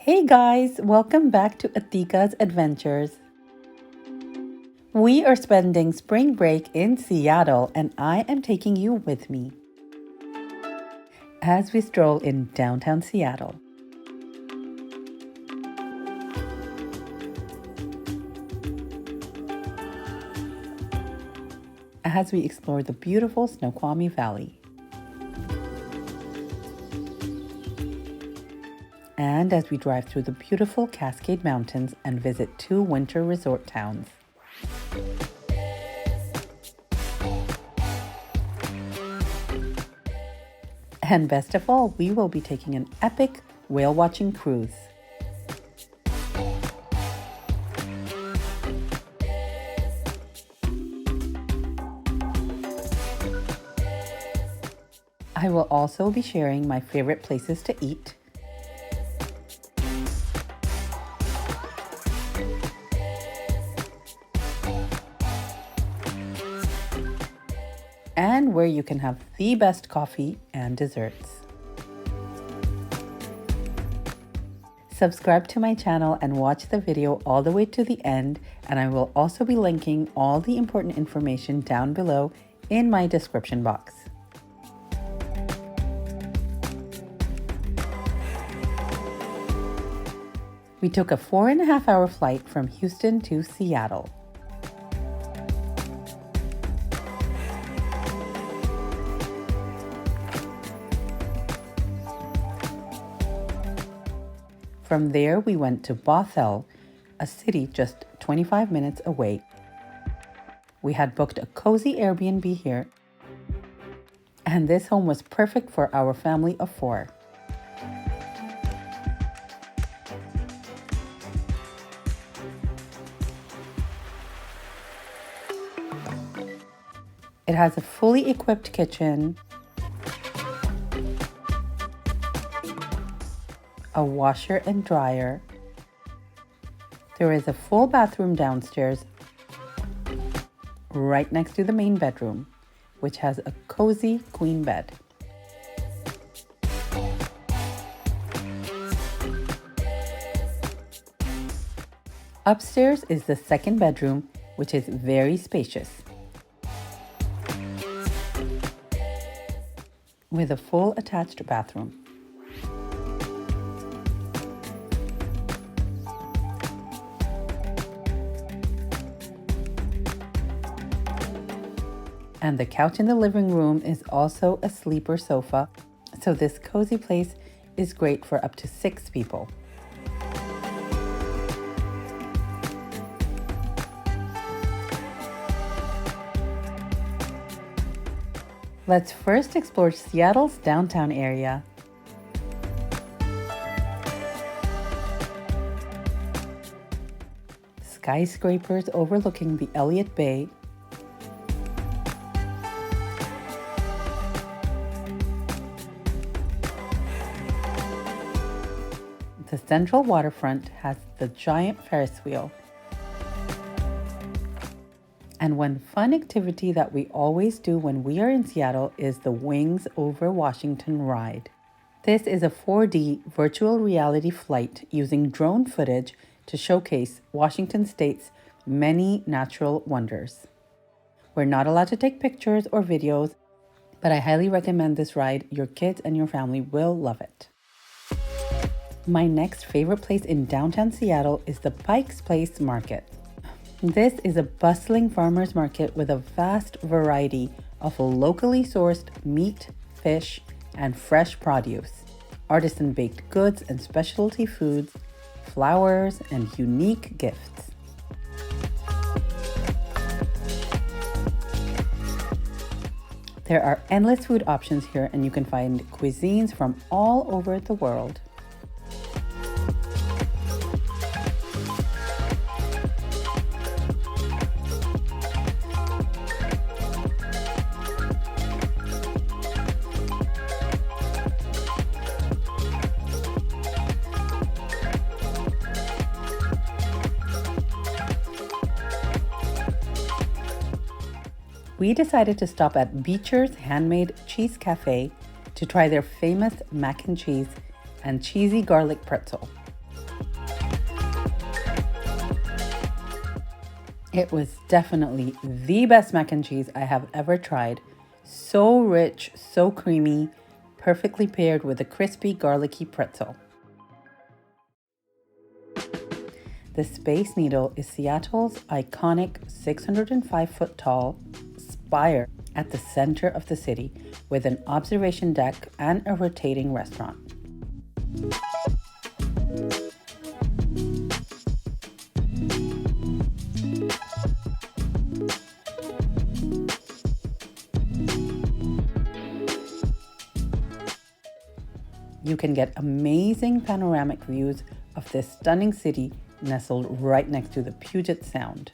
Hey guys, welcome back to Atika's Adventures. We are spending spring break in Seattle and I am taking you with me as we stroll in downtown Seattle. As we explore the beautiful Snoqualmie Valley. And as we drive through the beautiful Cascade Mountains and visit two winter resort towns. And best of all, we will be taking an epic whale watching cruise. I will also be sharing my favorite places to eat, and where you can have the best coffee and desserts. Subscribe to my channel and watch the video all the way to the end, and I will also be linking all the important information down below in my description box. We took a 4.5-hour flight from Houston to Seattle. From there, we went to Bothell, a city just 25 minutes away. We had booked a cozy Airbnb here, and this home was perfect for our family of 4. It has a fully equipped kitchen, a washer and dryer. There is a full bathroom downstairs right next to the main bedroom, which has a cozy queen bed. Upstairs is the second bedroom, which is very spacious, with a full attached bathroom. And the couch in the living room is also a sleeper sofa, so this cozy place is great for up to 6 people. Let's first explore Seattle's downtown area. Skyscrapers overlooking the Elliott Bay, the central waterfront has the giant Ferris wheel. And one fun activity that we always do when we are in Seattle is the Wings Over Washington ride. This is a 4D virtual reality flight using drone footage to showcase Washington State's many natural wonders. We're not allowed to take pictures or videos, but I highly recommend this ride. Your kids and your family will love it. My next favorite place in downtown Seattle is the Pike's Place Market. This is a bustling farmers market with a vast variety of locally sourced meat, fish, and fresh produce, artisan baked goods and specialty foods, flowers, and unique gifts. There are endless food options here, and you can find cuisines from all over the world. We decided to stop at Beecher's Handmade Cheese Cafe to try their famous mac and cheese and cheesy garlic pretzel. It was definitely the best mac and cheese I have ever tried. So rich, so creamy, perfectly paired with a crispy, garlicky pretzel. The Space Needle is Seattle's iconic 605-foot tall spire at the center of the city with an observation deck and a rotating restaurant. You can get amazing panoramic views of this stunning city nestled right next to the Puget Sound.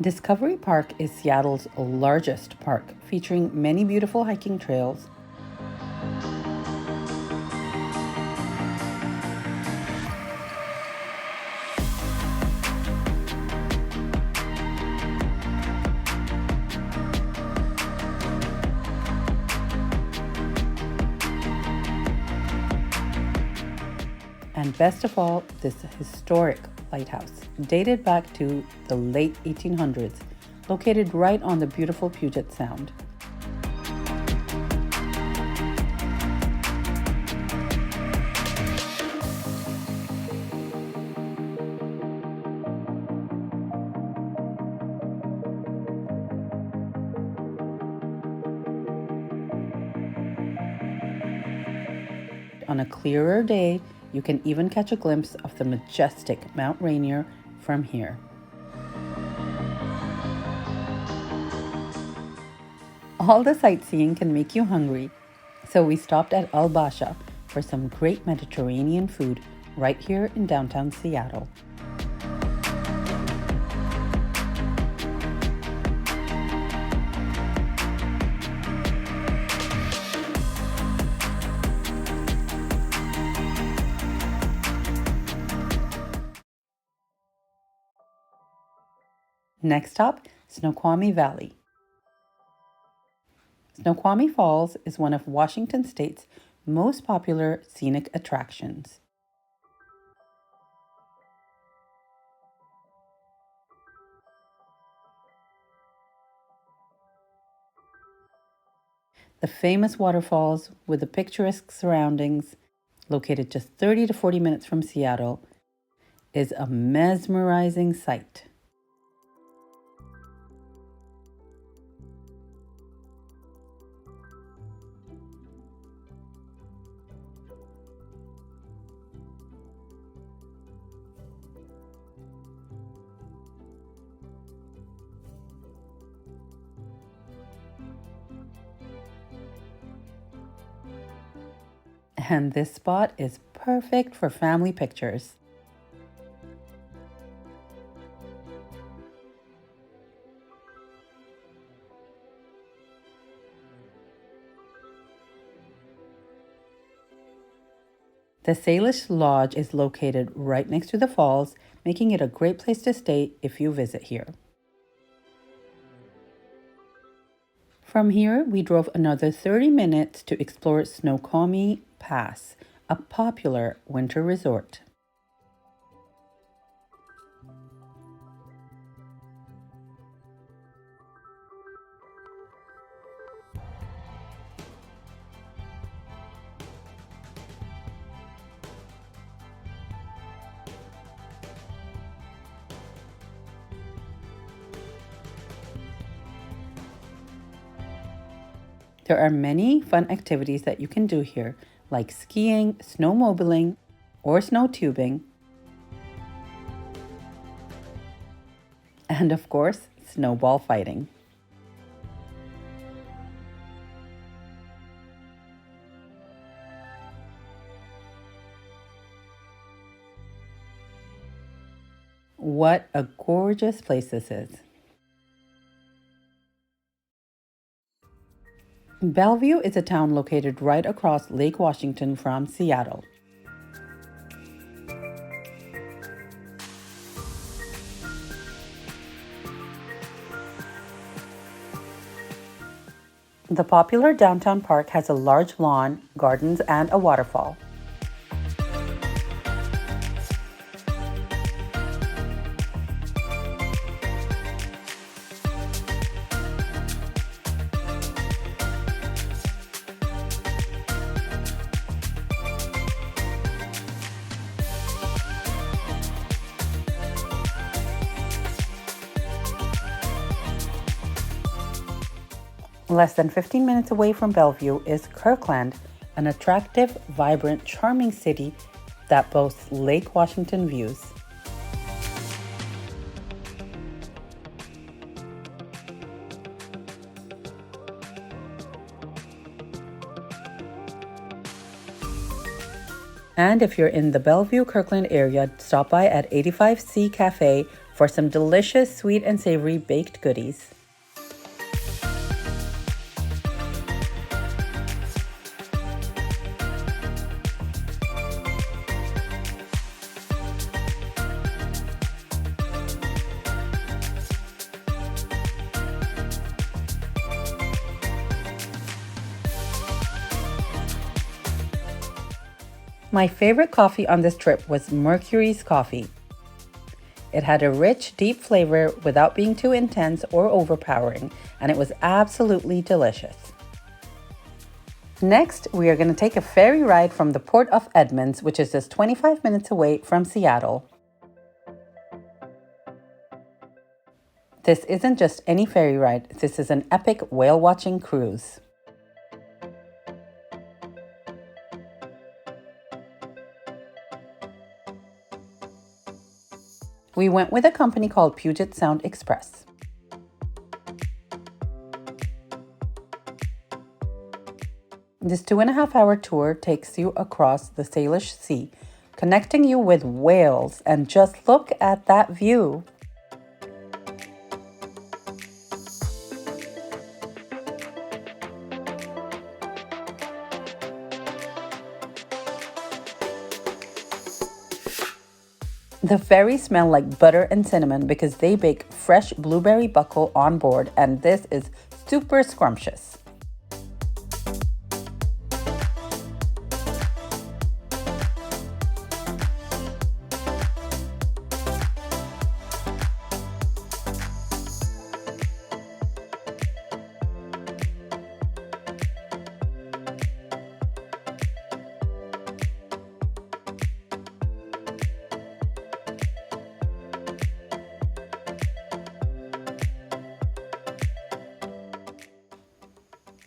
Discovery Park is Seattle's largest park, featuring many beautiful hiking trails. And best of all, this historic lighthouse, dated back to the late 1800s, located right on the beautiful Puget Sound. On a clearer day, you can even catch a glimpse of the majestic Mount Rainier from here. All the sightseeing can make you hungry, so we stopped at Al Basha for some great Mediterranean food right here in downtown Seattle. Next stop, Snoqualmie Valley. Snoqualmie Falls is one of Washington State's most popular scenic attractions. The famous waterfalls with the picturesque surroundings, located just 30 to 40 minutes from Seattle, is a mesmerizing sight. And this spot is perfect for family pictures. The Salish Lodge is located right next to the falls, making it a great place to stay if you visit here. From here, we drove another 30 minutes to explore Snoqualmie Pass, a popular winter resort. There are many fun activities that you can do here, like skiing, snowmobiling, or snow tubing, and of course, snowball fighting. What a gorgeous place this is. Bellevue is a town located right across Lake Washington from Seattle. The popular downtown park has a large lawn, gardens, and a waterfall. Less than 15 minutes away from Bellevue is Kirkland, an attractive, vibrant, charming city that boasts Lake Washington views. And if you're in the Bellevue Kirkland area, stop by at 85C Cafe for some delicious sweet and savory baked goodies. My favorite coffee on this trip was Mercury's coffee. It had a rich, deep flavor without being too intense or overpowering, and it was absolutely delicious. Next, we are going to take a ferry ride from the Port of Edmonds, which is just 25 minutes away from Seattle. This isn't just any ferry ride, this is an epic whale-watching cruise. We went with a company called Puget Sound Express. This 2.5-hour tour takes you across the Salish Sea, connecting you with whales, and just look at that view. The ferries smell like butter and cinnamon because they bake fresh blueberry buckle on board, and this is super scrumptious.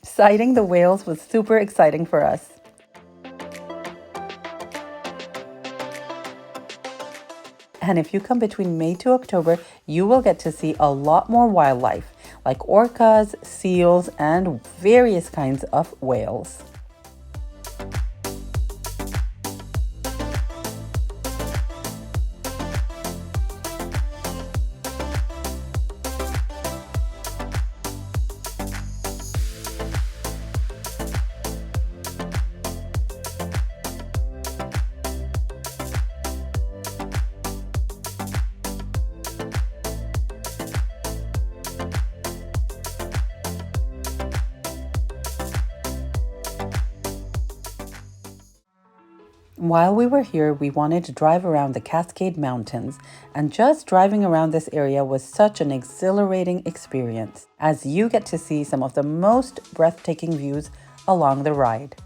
Sighting the whales was super exciting for us. And if you come between May to October, you will get to see a lot more wildlife, like orcas, seals, and various kinds of whales. While we were here, we wanted to drive around the Cascade Mountains, and just driving around this area was such an exhilarating experience, as you get to see some of the most breathtaking views along the ride.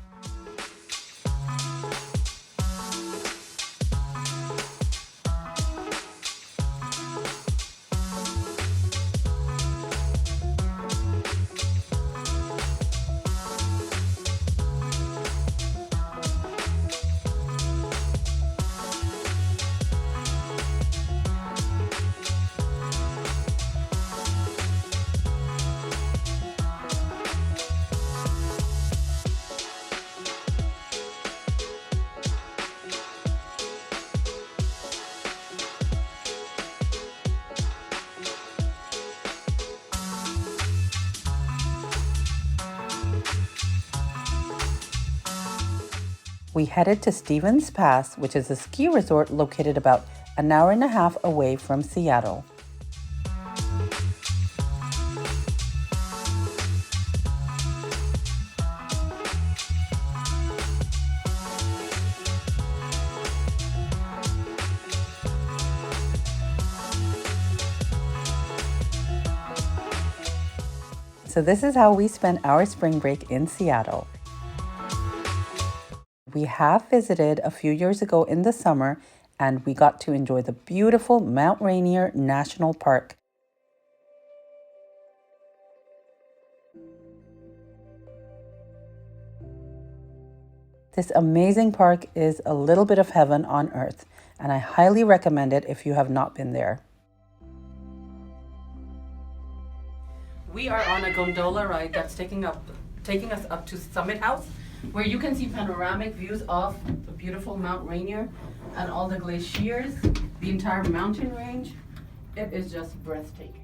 We headed to Stevens Pass, which is a ski resort located about an hour and a half away from Seattle. So this is how we spent our spring break in Seattle. We have visited a few years ago in the summer, and we got to enjoy the beautiful Mount Rainier National Park. This amazing park is a little bit of heaven on earth, and I highly recommend it if you have not been there. We are on a gondola ride that's taking us up to Summit House, where you can see panoramic views of the beautiful Mount Rainier and all the glaciers, the entire mountain range. It is just breathtaking.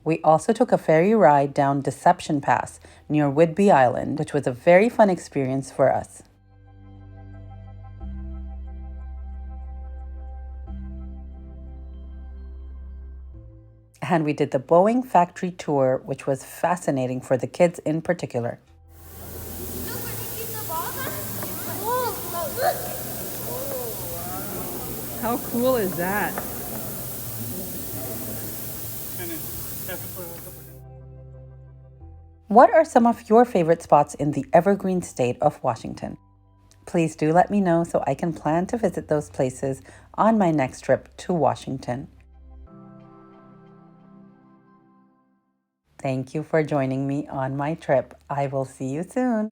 We also took a ferry ride down Deception Pass near Whidbey Island, which was a very fun experience for us. And we did the Boeing factory tour, which was fascinating for the kids in particular. How cool is that? What are some of your favorite spots in the Evergreen state of Washington? Please do let me know so I can plan to visit those places on my next trip to Washington. Thank you for joining me on my trip. I will see you soon.